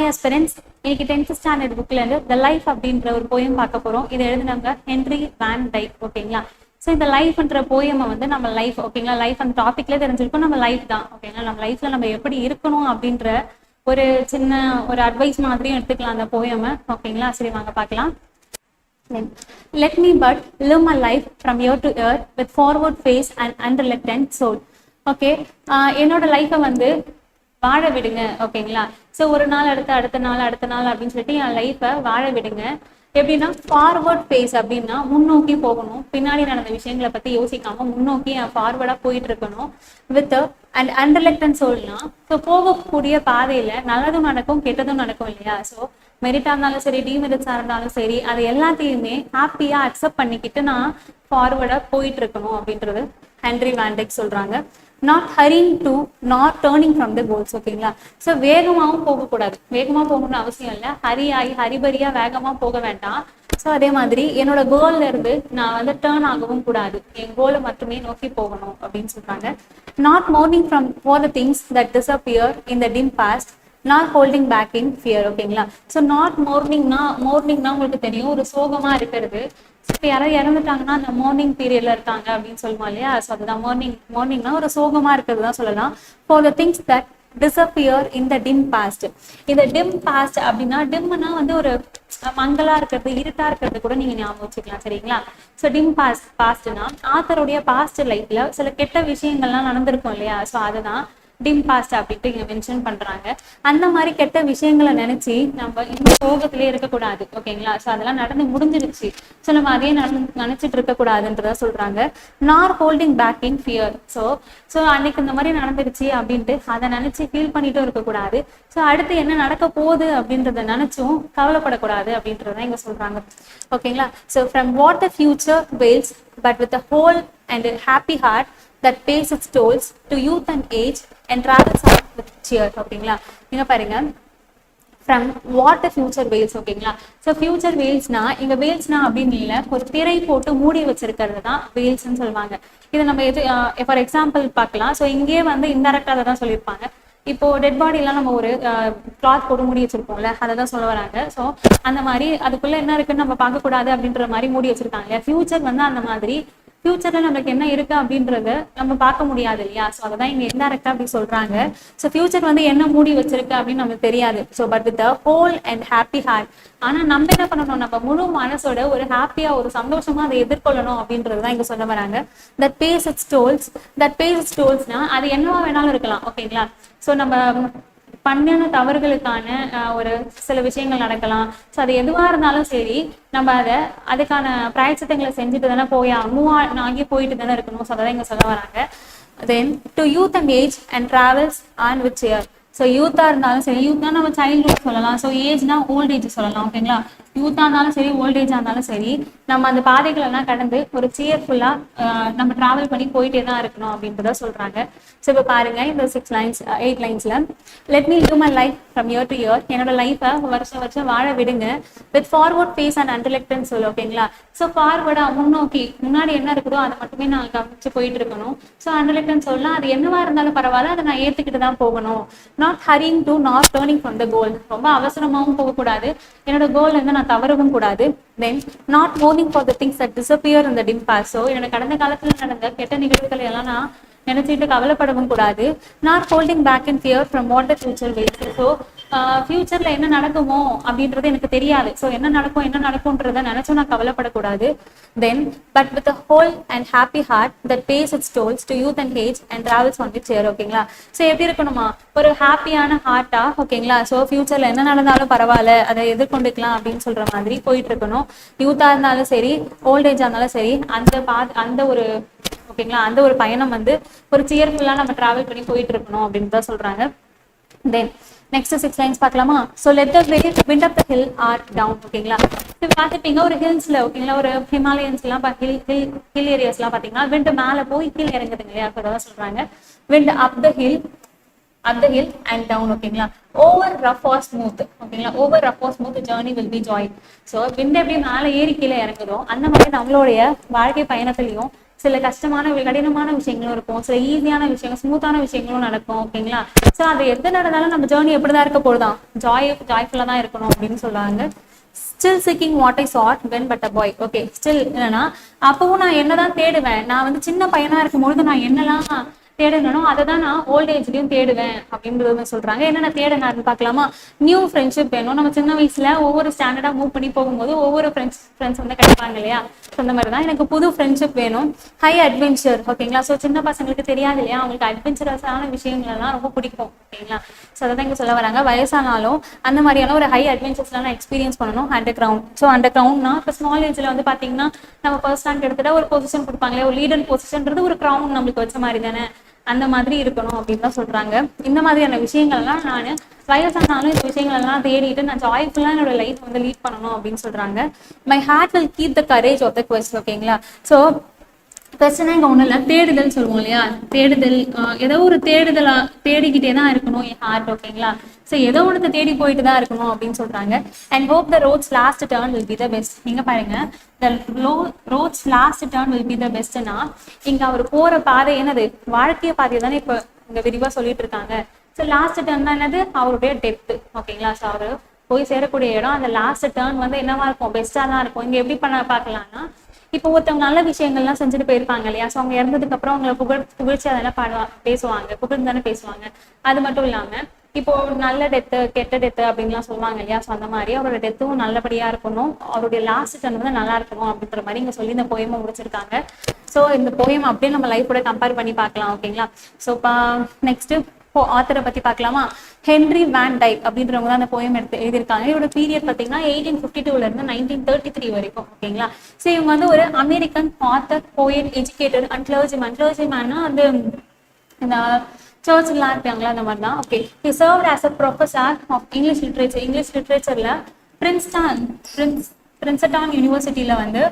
Hi aspirants, இன்னைக்கு 10th standard புக்ல இருந்து த லைஃப் அப்படின்ற ஒரு போயம் பார்க்க போறோம். இதை எழுதினவங்க ஹென்ரி வான் டைக். ஓகேங்களா? ஸோ இந்த லைஃப்ன்ற போயமை வந்து நம்ம லைஃப், ஓகேங்களா, லைஃப் அந்த டாபிக்ல தெரிஞ்சிருக்கோம். நம்ம லைஃப் தான், ஓகேங்களா, நம்ம லைஃப்ல நம்ம எப்படி இருக்கணும் அப்படின்ற ஒரு சின்ன ஒரு அட்வைஸ் மாதிரியும் எடுத்துக்கலாம் அந்த போயமை. ஓகேங்களா? சரி, வாங்க பார்க்கலாம். Let me but live my life from year to year with forward face and unreluctant soul. Okay, என்னோட லைஃப்பை வந்து வாழ விடுங்க. ஓகேங்களா? ஸோ ஒரு நாள் அடுத்த நாள் அப்படின்னு சொல்லிட்டு என் லைஃப்பை வாழ விடுங்க. எப்படின்னா ஃபார்வர்ட் ஃபேஸ் அப்படின்னா முன்னோக்கி போகணும். பின்னாடி நடந்த விஷயங்களை பற்றி யோசிக்காம முன்னோக்கி என் ஃபார்வர்டாக போயிட்டு இருக்கணும். வித் அண்ட் அண்டர்லெக்டன் சோல்னா, ஸோ போகக்கூடிய பாதையில நல்லதும் நடக்கும் கெட்டதும் நடக்கும் இல்லையா? ஸோ மெரிட்டா இருந்தாலும் சரி, டிமெரிட்ஸாக இருந்தாலும் சரி, அது எல்லாத்தையுமே ஹாப்பியாக அக்செப்ட் பண்ணிக்கிட்டு நான் ஃபார்வர்டாக போயிட்டு இருக்கணும் அப்படின்றது ஹென்ரி வான் டைக் சொல்றாங்க. Not hurrying to not turning from the goals. ஓகேங்களா? ஸோ வேகமாகவும் போகக்கூடாது. வேகமாக போகணும்னு அவசியம் இல்லை. ஹரிபரியா வேகமாக போக வேண்டாம். ஸோ அதே மாதிரி என்னோட கோல்ல இருந்து நான் வந்து டேர்ன் ஆகவும் கூடாது. என் கோலை மட்டுமே நோக்கி போகணும் அப்படின்னு சொல்றாங்க. Not mourning from for the things that disappear in the dim past, not holding back in fear. ஓகேங்களா? ஸோ நாட் மோர்னிங்னா உங்களுக்கு தெரியும், ஒரு சோகமா இருக்கிறது. இப்போ யாராவது இறந்துட்டாங்கன்னா அந்த மார்னிங் பீரியட்ல இருக்காங்க அப்படின்னு சொல்லுவோம் இல்லையா? ஸோ அதுதான் மார்னிங்னா ஒரு சோகமா இருக்கிறது தான் சொல்லலாம். For the things that disappear in the dim past. இந்த டிம் பாஸ்ட் அப்படின்னா, டிம்னா வந்து ஒரு மங்களா இருக்கிறது, இருட்டா இருக்கிறது கூட நீங்க ஞாபகம் வச்சுக்கலாம். சரிங்களா? ஸோ டிம் பாஸ்ட்னா ஆத்தருடைய பாஸ்ட் லைஃப்ல சில கெட்ட விஷயங்கள்லாம் நடந்திருக்கும் இல்லையா? ஸோ அதுதான் டிம் பாஸ்ட் அப்படின்ட்டு இங்க மென்ஷன் பண்றாங்க. அந்த மாதிரி கெட்ட விஷயங்களை நினைச்சு நம்ம இந்த சோகத்திலே இருக்கக்கூடாது. ஓகேங்களா? ஸோ அதெல்லாம் நடந்து முடிஞ்சிருச்சு. ஸோ நம்ம அதே நினைச்சிட்டு இருக்கக்கூடாதுன்றத சொல்றாங்க. Not holding back in fear. So அன்னைக்கு இந்த மாதிரி நடந்துருச்சு அப்படின்ட்டு அதை நினைச்சு ஃபீல் பண்ணிட்டும் இருக்கக்கூடாது. ஸோ அடுத்து என்ன நடக்க போகுது அப்படின்றத நினைச்சும் கவலைப்படக்கூடாது அப்படின்றத இங்க சொல்றாங்க. ஓகேங்களா? So from what the future veils but with a whole and happy heart that pays its tolls to youth and age and travels on with cheer. ஓகேங்களா? நீங்க பாருங்க, from what the future veils. ஓகேங்களா? So future வெயில்ஸ்னா, இங்க வெயில்ஸ்னா அப்படின்னு இல்லை, ஒரு திரை போட்டு மூடி வச்சிருக்கிறது தான் வெயில்ஸ்ன்னு சொல்லுவாங்க. இதை நம்ம ஃபார் எக்ஸாம்பிள் பார்க்கலாம். ஸோ இங்கே வந்து இன்டெரக்டா அதை தான் சொல்லியிருப்பாங்க. இப்போ டெட் பாடி எல்லாம் நம்ம ஒரு கிளாத் போட்டு மூடி வச்சிருப்போம்ல, அதை தான் சொல்ல வராங்க. ஸோ அந்த மாதிரி அதுக்குள்ள என்ன இருக்குன்னு நம்ம பார்க்கக்கூடாது அப்படின்ற மாதிரி மூடி வச்சிருக்காங்க. ஃபியூச்சர் வந்து அந்த மாதிரி ஃபியூச்சர்ல நம்மளுக்கு என்ன இருக்கு அப்படின்றத நம்ம பார்க்க முடியாது இல்லையா? ஸோ அதான் இங்க இன்டெரக்டா அப்படி சொல்றாங்க. ஸோ ஃபியூச்சர் வந்து என்ன மூடி வச்சிருக்கு அப்படின்னு நமக்கு தெரியாது. So but with whole and happy heart. ஆனா நம்ம என்ன பண்ணணும், நம்ம முழு மனசோட ஒரு ஹாப்பியா ஒரு சந்தோஷமா அதை எதிர்கொள்ளணும் அப்படின்றதுதான் இங்க சொல்ல வராங்க. தட் பேஸ் இட்ஸ் டோல்ஸ்னா அது என்னவா வேணாலும் இருக்கலாம். ஓகேங்களா? ஸோ நம்ம பண்ணின தவறுகளுக்கான ஒரு சில விஷயங்கள் நடக்கலாம். ஸோ அது எதுவா இருந்தாலும் சரி, நம்ம அதுக்கான பிராயச்சித்தங்களை செஞ்சுட்டு தானே மூவ் ஆகி போயிட்டு தானே இருக்கணும். ஸோ அதான் இங்க சொல்ல வராங்க. Then to youth and age and travels on with cheer. So யூத்தா இருந்தாலும் சரி, யூத்னா நம்ம சைல்ட்ஹுட் சொல்லலாம். ஸோ ஏஜ்னா ஓல்ட் ஏஜ் சொல்லலாம். ஓகேங்களா? யூத்தா இருந்தாலும் சரி, ஓல்டேஜா இருந்தாலும் சரி, நம்ம அந்த பாதைகள் எல்லாம் கடந்து ஒரு சியர்ஃபுல்லா நம்ம டிராவல் பண்ணி போயிட்டே தான் இருக்கணும் அப்படின்றத சொல்றாங்க. ஸோ இப்போ பாருங்க, இந்த 8 லைன்ஸ்ல let me live my life from year to year. என்னோட லைஃபை வருஷம் வாழ விடுங்க. With forward face and unreluctant soul. ஓகேங்களா? ஸோ ஃபார்வர்டா முன்னோக்கி முன்னாடி என்ன இருக்குதோ அதை மட்டுமே நான் கவனிச்சு போயிட்டு இருக்கணும். ஸோ அண்டர்லெக்டன் சொல்லலாம், அது என்னவா இருந்தாலும் பரவாயில்ல, அதை நான் ஏத்துக்கிட்டு தான் போகணும். Not hurrying to not turning from the goal. ரொம்ப அவசரமாகவும் போகக்கூடாது, என்னோட கோல் வந்து நான் தவறவும் கூடாது. Then not mourning for the things that disappear in the dim past. So என்னோட கடந்த காலத்தில் நடந்த கெட்ட நிகழ்வுகள் எல்லாம் நான் நினைச்சிட்டு கவலைப்படவும் கூடாது. Not holding back in fear from what the future veils. So ஃபியூச்சர்ல என்ன நடக்குமோ அப்படின்றது எனக்கு தெரியாது. ஸோ என்ன நடக்கும்ன்றத நினைச்சும் நான் கவலைப்படக்கூடாது. Then but with whole and happy heart that pays its tolls to youth and age and travels on with cheer. ஓகேங்களா? ஸோ எப்படி இருக்கணுமா, ஒரு ஹாப்பியான ஹார்ட்டா. ஓகேங்களா? ஸோ ஃபியூச்சர்ல என்ன நடந்தாலும் பரவாயில்ல, அதை எதிர்கொண்டுக்கலாம் அப்படின்னு சொல்ற மாதிரி போயிட்டு இருக்கணும். யூத்தா இருந்தாலும் சரி, ஓல்டேஜா இருந்தாலும் சரி, அந்த ஒரு ஓகேங்களா, அந்த ஒரு பயணம் வந்து ஒரு சியர்ஃபுல்லா நம்ம டிராவல் பண்ணி போயிட்டு இருக்கணும் அப்படின்னு தான் சொல்றாங்க. தென் நெக்ஸ்ட் 6 லைன்ஸ் பார்க்கலாமா? So let the wind of the hill or down. ஓகேங்களா? பார்த்துப்பீங்க ஒரு ஹில்ஸ்ல, ஓகேங்களா, ஒரு ஹிமாலயன்ஸ் எல்லாம் ஹில் ஏரியாஸ் எல்லாம் பாத்தீங்கன்னா விண்ட் மேல போய் கீழே இறங்குதுங்க இல்லையா? அதான் சொல்றாங்க wind up the hill and down. ஓகேங்களா? Over rough or smooth. ஓகேங்களா? Over rough or smooth journey will be joy. So wind எப்படி மேலே ஏறி கீழே இறங்குதோ அந்த மாதிரி நம்மளுடைய வாழ்க்கை பயணத்திலையும் சில கடினமான விஷயங்களும் இருக்கும், சில ஈஸியான விஷயங்கள், ஸ்மூத்தான விஷயங்களும் நடக்கும். ஓகேங்களா? ஸோ அது எது நடந்தாலும் நம்ம ஜேர்னி எப்படிதான் இருக்க போதுதான், ஜாய்ஃபுல்லா தான் இருக்கணும் அப்படின்னு சொல்றாங்க. Still seeking what I sought when but a boy. Okay, still என்னன்னா அப்பவும் நான் என்னதான் தேடுவேன், நான் வந்து சின்ன பையனா இருக்கும்பொழுது நான் என்னெல்லாம் தேடணும் அதை தான் நான் ஓல்ட் ஏஜ்லயும் தேடுவேன் அப்படின்றது சொல்றாங்க. என்னென்ன தேடினாருன்னு பார்க்கலாமா? நியூ ஃப்ரெண்ட்ஷிப் வேணும். நம்ம சின்ன வயசுல ஒவ்வொரு ஸ்டாண்டர்டா மூவ் பண்ணி போகும்போது ஒவ்வொரு ஃப்ரெண்ட்ஸ் வந்து கிடைப்பாங்க இல்லையா? அந்த மாதிரி தான் எனக்கு புது ஃப்ரெண்ட்ஷிப் வேணும். High adventure. ஓகேங்களா? ஸோ சின்ன பசங்களுக்கு தெரியாது இல்லையா, அவங்களுக்கு அட்வென்ச்சரஸான விஷயங்கள்லாம் ரொம்ப பிடிக்கும். ஓகேங்களா? ஸோ அதை தான் இங்கே சொல்ல வராங்க. வயசானாலும் அந்த மாதிரியான ஒரு ஹை அட்வென்ச்சர்ஸ்லாம் நான் எக்ஸ்பீரியன்ஸ் பண்ணணும். Under ground. ஸோ அண்டர் கிரவுண்ட்னா இப்போ ஸ்மால் ஏஜ்ல வந்து பார்த்தீங்கன்னா நம்ம ஃபர்ஸ்ட் ரேங்க் எடுத்துட்டா ஒரு பொசிஷன் கொடுப்பாங்களே, ஒரு லீடர் பொசிஷன்றது ஒரு கிரவுண்ட் நம்மளுக்கு வச்ச மாதிரி தானே, அந்த மாதிரி இருக்கணும் அப்படின்னு தான் சொல்றாங்க. இந்த மாதிரியான விஷயங்கள்லாம் நான் வயசானாலும் இந்த விஷயங்கள் எல்லாம் தேடிட்டு நான் ஜாய்ஃபுல்லா என்னோட லைஃப் வந்து லீட் பண்ணணும் அப்படின்னு சொல்றாங்க. My heart will keep the courage of the quest. ஓகேங்களா? ஸோ பிரச்சனை இங்க ஒண்ணு இல்லை, தேடுதல் சொல்லுவோம் இல்லையா, தேடுதல், ஏதோ ஒரு தேடுதலா தேடிக்கிட்டே தான் இருக்கணும் என் ஹார்ட். ஓகேங்களா? ஸோ ஏதோ ஒன்று தேடி போயிட்டு தான் இருக்கணும் அப்படின்னு சொல்றாங்க. And hope the road's last turn will be the best. நீங்க பாருங்க, the road's last turn will be the பெஸ்ட்னா இங்க அவர் போற பாதை என்னது, வாழ்க்கைய பாதையை தானே இப்ப இங்க விரிவா சொல்லிட்டு இருக்காங்க. ஸோ லாஸ்ட் டர்ன் தான் என்னது, அவருடைய டெப்த். ஓகேங்களா? ஸோ அவரு போய் சேரக்கூடிய இடம், அந்த லாஸ்ட் டர்ன் வந்து என்னவா இருக்கும், பெஸ்டா தான் இருக்கும். இங்க எப்படி பண்ண பார்க்கலாம்னா, இப்போ ஒருத்தவங்க நல்ல விஷயங்கள்லாம் செஞ்சுட்டு போயிருப்பாங்க இல்லையா, ஸோ அவங்க இறந்ததுக்கு அப்புறம் அவங்களை புகழ்ச்சி அதெல்லாம் பேசுவாங்க, புகழ்ந்து தானே பேசுவாங்க. அது மட்டும் இல்லாம இப்போ நல்ல டெத்து கெட்ட டெத்து அப்படின்லாம் சொல்லுவாங்க இல்லையா, ஸோ அந்த மாதிரி அவரோட டெத்தும் நல்லபடியா இருக்கணும், அவருடைய லாஸ்ட் டர்ன் வந்து நல்லா இருக்கணும் அப்படின்ற மாதிரி இங்க சொல்லி இந்த போயமை முடிச்சிருக்காங்க. ஸோ இந்த போயம் அப்படியே நம்ம லைஃபோட கம்பேர் பண்ணி பார்க்கலாம். ஓகேங்களா? ஸோ நெக்ஸ்ட் ஆத்தரை பத்தி பார்க்கலாமா? ஹென்ரி வேன் டைக் அப்படின்றவங்க தான் அந்த போயம் எழுதியிருக்காங்க. இவரோட பீரியட் பார்த்தீங்கன்னா 1852 இருந்து 1933 வரைக்கும். ஓகேங்களா? ஸோ இவங்க வந்து ஒரு American author, poet, educator and கிளர்ஜிமேன்னா வந்து இந்த சர்ச்லாம் இருக்காங்களா அந்த மாதிரி தான். Okay, he served as a professor of English லிட்ரேச்சர்ல பிரின்ஸ்டன் யூனிவர்சிட்டியில வந்து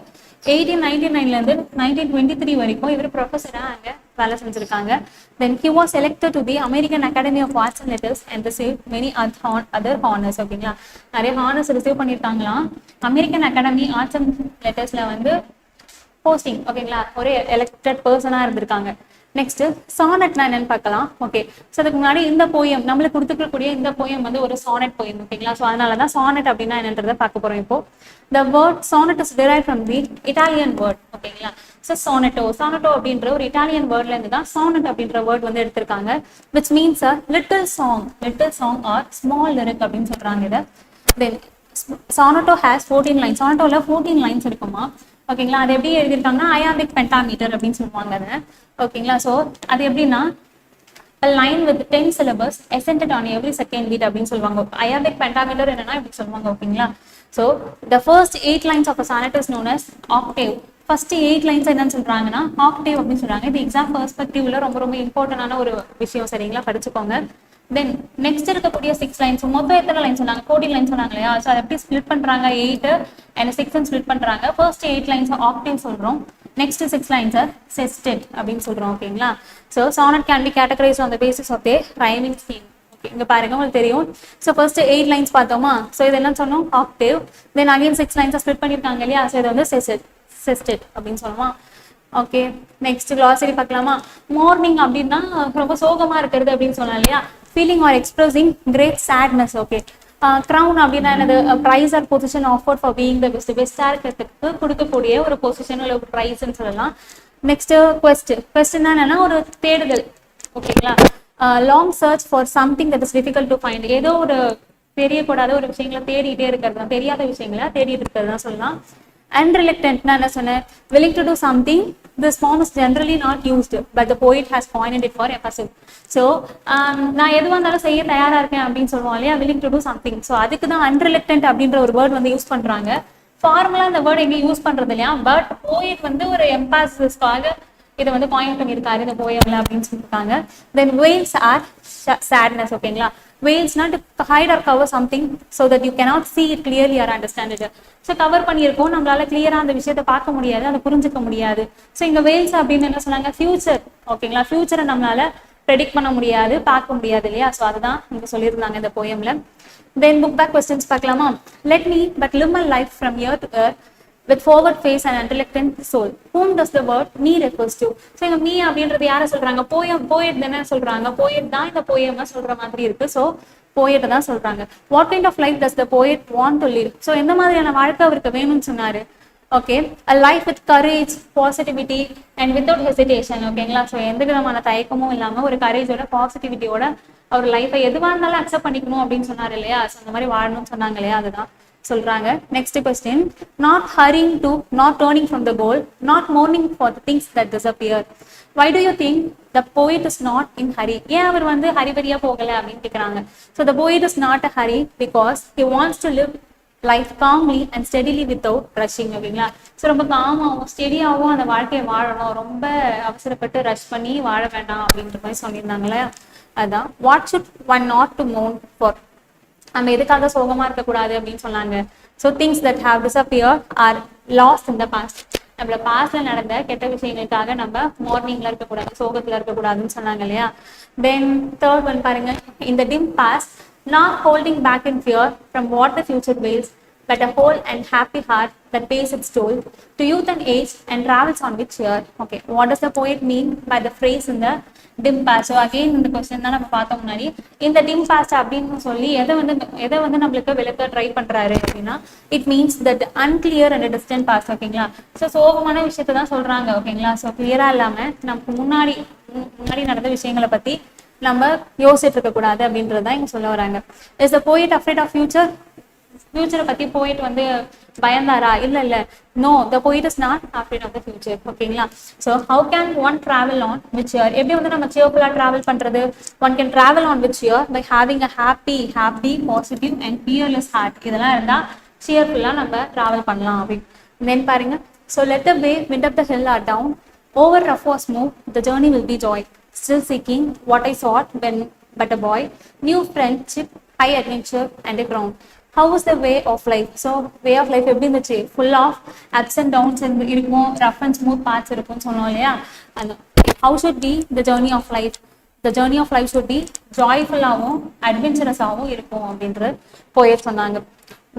1899 இருந்து 1923 வரைக்கும் இவர் ப்ரொஃபஸரா அங்க வேலை செஞ்சிருக்காங்க. Then he was selected to the American Academy of Arts and Letters and receive many other honours. ஓகேங்களா? நிறைய ஹானர்ஸ் ரிசீவ் பண்ணியிருக்காங்களாம். அமெரிக்கன் அகாடமி ஆர்ட்ஸ் அண்ட் லெட்டர்ஸ்ல வந்து போஸ்டிங். ஓகேங்களா? ஒரு எலெக்டட் பர்சனா இருந்திருக்காங்க. நெக்ஸ்ட் சானட்னா என்னன்னு பார்க்கலாம். ஓகே, ஸோ அதுக்கு முன்னாடி இந்த போயம் நம்மளுக்கு கொடுத்துக்கக்கூடிய இந்த போயம் வந்து ஒரு சானட் போயம். ஓகேங்களா? ஸோ அதனாலதான் சானட் அப்படின்னா என்னன்றதை பார்க்க போறோம் இப்போ. The word sonnet is derived from the Italian word. ஓகேங்களா? ஸோ சானட்டோ அப்படின்ற ஒரு இட்டாலியன் வேர்ட்ல இருந்து தான் சானட் அப்படின்ற வேர்ட் வந்து எடுத்திருக்காங்க. Which means a little song or small lyric அப்படின்னு சொல்றாங்க இதை. தென் சானட்டோ ஹேஸ் 14 லைன்ஸ். சானட்டோல 14 லைன்ஸ் இருக்குமா? ஓகேங்களா? அது எப்படி எழுதியிருக்காங்கன்னா அயாம்பிக் பென்டாமீட்டர் அப்படின்னு சொல்லுவாங்க அதை. ஓகேங்களா? ஸோ அது எப்படின்னா a line with 10 syllables accented on every second beat அப்படின்னு சொல்லுவாங்க. அயாம்பிக் பென்டாமீட்டர் என்னன்னா இப்படி சொல்லுவாங்க. ஓகேங்களா? So the first 8 lines of a sonnet is known as octave. First 8 lines என்னன்னு சொல்றாங்கன்னா ஆக்டேவ் அப்படின்னு சொல்றாங்க. இது எக்ஸாம் பெர்ஸ்பெக்டிவ்ல ரொம்ப ரொம்ப இம்பார்ட்டன்டான ஒரு விஷயம். சரிங்களா? படிச்சுக்கோங்க. தென் நெக்ஸ்ட் இருக்கக்கூடிய 6 லைன்ஸ், மொத்தம் எத்தனை லைன் சொன்னாங்க, 14 லைன் சொன்னாங்க இல்லையா? ஸோ அதை எப்படி ஸ்பிளிட் பண்றாங்க, 8 and 6 ஸ்பிளிட் பண்றாங்க. ஃபர்ஸ்ட் 8 லைன்ஸ் ஆக்டேவ் சொல்றோம், நெக்ஸ்ட் 6 லைன்ஸ் செஸ்டெட் அப்படின்னு சொல்றோம். ஓகேங்களா? So sonnet can be categorize on the basis of the rhyming scheme. Okay, இங்க பாருங்க உங்களுக்கு தெரியும். ஸோ ஃபர்ஸ்ட் 8 லைன்ஸ் பார்த்தோமா? ஸோ இதெல்லாம் சொன்னோம் octave. Then again 6 lines split பண்ணிருக்காங்க இல்லையா? ஸோ இது வந்து செஸ்டெட் அப்படின்னு சொல்லுவோம். ஓகே, நெக்ஸ்ட் கிளாசரி பார்க்கலாமா? மார்னிங் அப்படின்னா ரொம்ப சோகமா இருக்கிறது அப்படின்னு சொல்லலாம் இல்லையா? Feeling or expressing great sadness. Okay, crown அப்படின்னா என்னது? Prize or position offered for being the பெஸ்டா இருக்கிறதுக்கு கொடுக்கக்கூடிய ஒரு பொசிஷன் இல்லை ஒரு ப்ரைஸ்ன்னு சொல்லலாம். நெக்ஸ்ட் கொஸ்டின் என்னன்னா ஒரு தேடுதல். ஓகேங்களா? Long search for something that is difficult to find. ஏதோ ஒரு தெரியக்கூடாத ஒரு விஷயங்களை தேடிட்டே இருக்கிறது தான், தெரியாத விஷயங்களை தேடிட்டு இருக்கிறது தான் சொல்லலாம். Unreluctant என்ன சொன்னேன்? willing to do something. This form is generally not used, but the poet has coined it for emphasis. So நான் எதுவாக இருந்தாலும் செய்ய தயாரா இருக்கேன் அப்படின்னு சொல்லுவோம் இல்லையா, willing to do something. So அதுக்கு தான் unreluctant அப்படின்ற ஒரு வேர்ட் வந்து யூஸ் பண்றாங்க. ஃபார்முலா இந்த வேர்ட் எங்கேயும் யூஸ் பண்றது இல்லையா, பட் போயட் வந்து ஒரு எம்பாசிஸ்க்காக இதை வந்து பாயிண்ட் பண்ணியிருக்காரு இந்த போயம்ல அப்படின்னு சொல்லியிருக்காங்க. Then veils or sadness. ஓகேங்களா? வெயில்ஸ்னா to hide or cover something so that you cannot see it clearly or understand it. So cover பண்ணியிருக்கோம், நம்மளால கிளியரா அந்த விஷயத்தை பார்க்க முடியாது, அதை புரிஞ்சுக்க முடியாது. ஸோ இங்க வெயில்ஸ் அப்படின்னு என்ன சொன்னாங்க? ஃபியூச்சர். ஓகேங்களா? ஃபியூச்சரை நம்மளால ப்ரெடிக்ட் பண்ண முடியாது, பார்க்க முடியாது இல்லையா? ஸோ அதுதான் இங்க சொல்லியிருந்தாங்க இந்த போயம்ல. தென் புக் பேக் கொஸ்டின்ஸ் பார்க்கலாமா? Let me but live my life from year to year with forward face and reluctant soul. Whom does the word me refers to? So இங்க me அப்படின்றது யாரை சொல்றாங்க? poet தானே சொல்றாங்க. poet தான் இந்த poem சொல்ற மாதிரி இருக்கு. So poet தான் சொல்றாங்க. What kind of life does the poet want to live? So எந்த மாதிரியான வாழ்க்கை அவருக்கு வேணும்னு சொன்னாரு? Okay, a life with courage, positivity and without hesitation. ஓகேங்களா? ஸோ எந்த விதமான தயக்கமும் இல்லாம ஒரு கரேஜோட பாசிட்டிவிட்டியோட அவர் லைஃபை எதுவாக இருந்தாலும் அக்செப்ட் பண்ணிக்கணும் அப்படின்னு சொன்னார் இல்லையா? ஸோ அந்த மாதிரி வாழணும்னு சொன்னாங்க இல்லையா? அதுதான் சொல்றாங்க. Next question, not hurrying to, not turning from the goal, not mourning for the things that disappear. Why do you think the poet is not in Hari? ஏன் அவர் வந்து ஹரிபரியா போகல அப்படின்னு கேட்குறாங்க. So the poet is not a Hari because he wants to live life calmly and steadily without rushing. ஓகேங்களா? So ரொம்ப காமாகவும் ஸ்டெடியாகவும் அந்த வாழ்க்கையை வாழணும், ரொம்ப அவசரப்பட்டு ரஷ் பண்ணி வாழ வேண்டாம் அப்படின்ற மாதிரி சொல்லியிருந்தாங்களே. அதான் what should one not to mourn for? நம்ம எதுக்காக சோகமா இருக்கக்கூடாது அப்படின்னு சொன்னாங்க. So things that have disappeared or lost in the past. நம்மள பாஸ்ட்ல நடந்த கெட்ட விஷயங்களுக்காக நம்ம மார்னிங்ல இருக்கக்கூடாது, சோகத்துல இருக்கக்கூடாதுன்னு சொன்னாங்க இல்லையா? தென் தேர்ட் ஒன் பாருங்க, இந்த dim past not holding back in fear from what the future wails, but a whole and happy heart that pays its toll to youth and age and travels on with cheer. Okay, what does the poet mean by the phrase in the dim past? So again இந்த question தான் நம்ம பார்த்தோம் முன்னாடி. இந்த dim past அப்படின்னு சொல்லி எதை வந்து நம்மளுக்கு விளக்க ட்ரை பண்றாரு அப்படின்னா, it means that unclear and distant past. ஓகேங்களா? ஸோ சோகமான விஷயத்த தான் சொல்றாங்க. ஓகேங்களா? ஸோ கிளியரா இல்லாம நமக்கு முன்னாடி நடந்த விஷயங்களை பத்தி நம்ம யோசிச்சுட்டு இருக்க கூடாது அப்படின்றதுதான் இங்க சொல்ல வராங்க. இஸ் த போயிட் அஃப்ரைட் ஆஃப் ஃபியூச்சர்? ஃபியூச்சரை பத்தி போயிட் வந்து பயந்தாரா? இல்ல. No, the poet is not afraid of the future. ஓகேங்களா? So how can one travel on with cheer? எப்படி வந்து நம்ம சியர்ஃபுல்லா டிராவல் பண்றது? One can travel on with cheer by having a happy positive and fearless heart. இதெல்லாம் இருந்தா சியர்ஃபுல்லா நம்ம டிராவல் பண்ணலாம் அப்படின்னு. தென் பாருங்க, so let the way wind up the hill or down, over rough or smooth, the journey will be joy, still seeking what I sought when but a boy, new friendship, high adventure and a crown. How was the way of life? So way of life எப்படி இருந்துச்சு? full of ups and downs இருக்கும், rough and smooth parts இருக்கும்னு சொன்னோம் இல்லையா? அந்த how should be the journey of life? The journey of life should be joyful-ஆவும் adventurous-ஆவும் இருக்கும் அப்படின்ற poet சொன்னாங்க.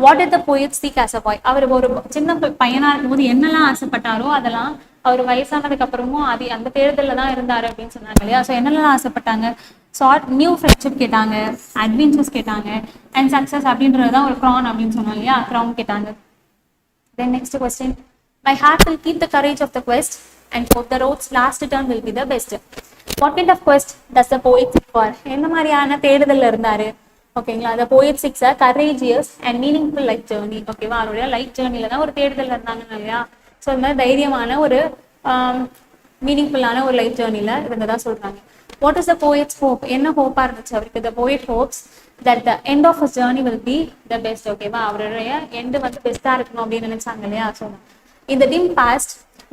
What did the poet seek as a boy? அவர் ஒரு சின்ன பையனா இருக்கும்போது என்னெல்லாம் ஆசைப்பட்டாரோ அதெல்லாம் அவர் வயசானதுக்கு அப்புறமும் அந்த தேர்தலில் தான் இருந்தாரு அப்படின்னு சொன்னாங்க இல்லையா? ஸோ என்னெல்லாம் ஆசைப்பட்டாங்க? ஷார்ட் நியூ ஃப்ரெண்ட்ஷிப் கேட்டாங்க, அட்வென்ச்சர்ஸ் கேட்டாங்க, அண்ட் சக்ஸஸ் அப்படின்றது தான் ஒரு க்ரௌன் அப்படின்னு சொன்னோம் இல்லையா? க்ரௌன் கேட்டாங்க. Then next question, my heart will keep the courage of the quest and for the road's last turn will be the best. What kind of quest does the poet seek for? எந்த மாதிரியான தேடுதல்ல இருந்தாரு? ஓகேங்களா? the poet seeks a courageous and meaningful life journey. ஓகேவா? அவருடைய life ஜேர்னில தான் ஒரு தேடுதல் இருந்தாங்க இல்லையா? ஸோ இந்த மாதிரி தைரியமான ஒரு மீனிங்ஃபுல்லான ஒரு லைஃப் ஜேர்னில இருந்ததா சொல்றாங்க. What is the poet's hope? என்ன ஹோப்பா இருந்துச்சு அவருக்கு? The poet hopes that the end of his journey will be the best. ஓகேவா? அவருடைய எண்டு வந்து பெஸ்டா இருக்கணும் அப்படின்னு நினைச்சாங்க இல்லையா? So in the dim past,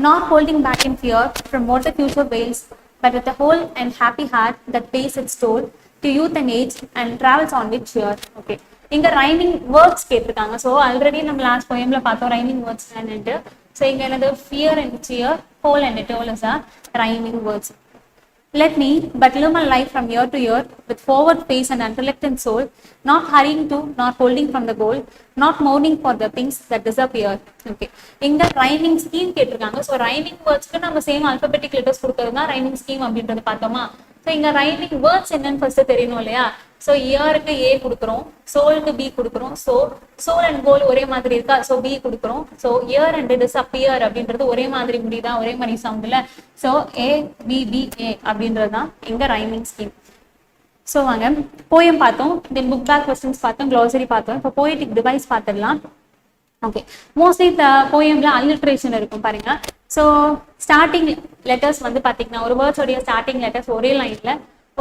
not holding back in fear from what the future wails, but with a whole and happy heart that pays its toll to youth and age and travels on with cheer. Okay, இங்க rhyming words கேட்டிருக்காங்க. So already நம்ம last போயம்ல பார்த்தோம் rhyming words என்னன்ட்டு. So இங்க என்னது? Fear and cheer, whole and toll is are rhyming words. Let me but live my life from year to year with forward face and unreluctant soul, not hurrying to, not holding from the goal, not mourning for the things that disappear. Okay, இங்க rhyming scheme கேட்டிருக்காங்க. So rhyming வேர்ட்ஸ்க்கு நம்ம same alphabetic letters கொடுக்கறது தான் rhyming scheme அப்படின்றது பார்த்தோமா? So இங்க rhyming words என்னன்னு first தெரியணும் இல்லையா? ஸோ இயருக்கு ஏ கொடுக்குறோம், சோலுக்கு பி கொடுக்குறோம். ஸோ சோல் அண்ட் கோல் ஒரே மாதிரி இருக்கா? ஸோ பி கொடுக்குறோம். ஸோ இயர் அண்ட் டிஸ்அப்பியர் அப்படின்றது ஒரே மாதிரி முடியுதா? ஒரே மாதிரி சவுண்ட்ல. So A B B A அப்படின்றது தான் இங்க ரைமிங் ஸ்கீம். ஸோ வாங்க போயம் பார்த்தோம், தென் புக் பேக் கொஸ்டின்ஸ் பார்த்தோம், க்ளாசரி பார்த்தோம். இப்போ போயட்டிக் டிவைஸ் பார்த்துடலாம். ஓகே, மோஸ்ட்லி இந்த போயம்ல அல்லிட்ரேஷன் இருக்கும் பாருங்க. ஸோ ஸ்டார்டிங் லெட்டர்ஸ் வந்து பார்த்தீங்கன்னா ஒரு வேர்ட்ஸோடைய ஸ்டார்டிங் லெட்டர்ஸ் ஒரே லைன்ல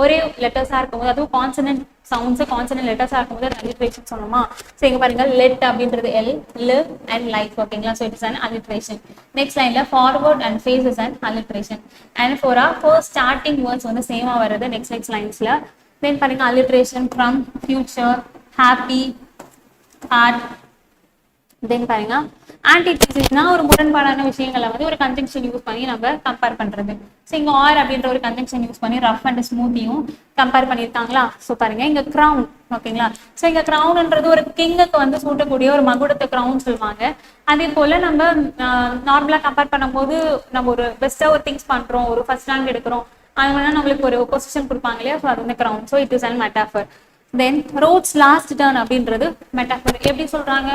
ஒரே லெட்டர்ஸா இருக்கும்போது, அதுவும் கான்சனன்ட் சவுண்ட்ஸ் கான்சனன்ட் லெட்டர்ஸா இருக்கும்போது அது அல்லிட்ரேஷன் சொன்னோமா? ஸோ இங்க பாருங்க, லெட் அப்படின்றது எல், லிவ் அண்ட் லைஃப். ஓகேங்களா? So it's an alliteration. Next லைன்ல forward and face is an alliteration. And for first starting words வந்து சேமா வருது நெக்ஸ்ட் லைன்ஸ்ல. தென் பாருங்க alliteration from, future, happy, heart. Then பாருங்க ஆன்டிதீசிஸ்னா ஒரு முரண்பாடான விஷயங்களை வந்து ஒரு கன்ஜங்ஷன் யூஸ் பண்ணி நம்ம கம்பேர் பண்றது. ஸோ இங்க ஆர் அப்படின்ற ஒரு கன்ஜங்ஷன் யூஸ் பண்ணி ரஃப் அண்ட் ஸ்மூத்தியும் கம்பேர் பண்ணியிருக்காங்களா. ஸோ பாருங்க இங்க கிரவுன், ஓகேங்களா. ஸோ இங்க கிரவுன்ன்றது ஒரு கிங்குக்கு வந்து சூட்டக்கூடிய ஒரு மகுடத்தை கிரவுன் சொல்லுவாங்க. அதே போல நம்ம நார்மலா கம்பேர் பண்ணும்போது நம்ம ஒரு பெஸ்டா ஒரு திங்ஸ் பண்றோம், ஒரு ஃபர்ஸ்ட் ரேங்க் எடுக்கிறோம், அது வந்து நம்மளுக்கு ஒரு பொசிஷன் கொடுப்பாங்க இல்லையா. ஸோ அது வந்து crown. So it is and metaphor. Then road's last turn அப்படின்றது மெட்டாஃபர். எப்படி சொல்றாங்க,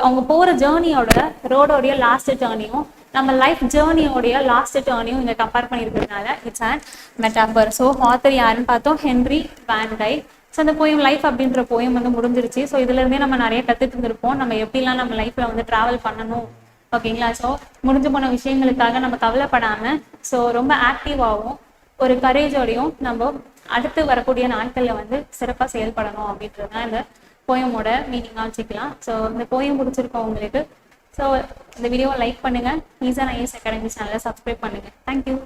அவங்க போற ஜேர்னியோட ரோடோடைய லாஸ்ட் ஜேர்னியும் நம்ம லைஃப் ஜேர்னியோடைய லாஸ்ட் டேர்னையும் இங்க கம்பேர் பண்ணியிருக்கிறதுனால it's and metaphor. So author யாருன்னு பார்த்தோம், ஹென்ரி வேன் டைக். ஸோ அந்த போயம் லைஃப் அப்படின்ற போயம் வந்து முடிஞ்சிருச்சு. ஸோ இதுல இருந்தே நம்ம நிறைய கத்துட்டு இருந்திருப்போம், நம்ம எப்படிலாம் நம்ம லைஃப்ல வந்து டிராவல் பண்ணணும், ஓகேங்களா. ஸோ முடிஞ்சு போன விஷயங்களுக்காக நம்ம கவலைப்படாம ஸோ ரொம்ப ஆக்டிவாகவும் ஒரு கரேஜோடையும் நம்ம அடுத்து வரக்கூடிய நாட்கள்ல வந்து சிறப்பா செயல்படணும் அப்படின்றது தான் இந்த போயமோட மீனிங்கா வச்சுக்கலாம். ஸோ இந்த போயம் பிடிச்சிருக்கோம் உங்களுக்கு. ஸோ இந்த வீடியோவை லைக் பண்ணுங்க, ஈஸான் ஐஏஎஸ் அகாடமி சேனலை சப்ஸ்கிரைப் பண்ணுங்க. தேங்க்யூ.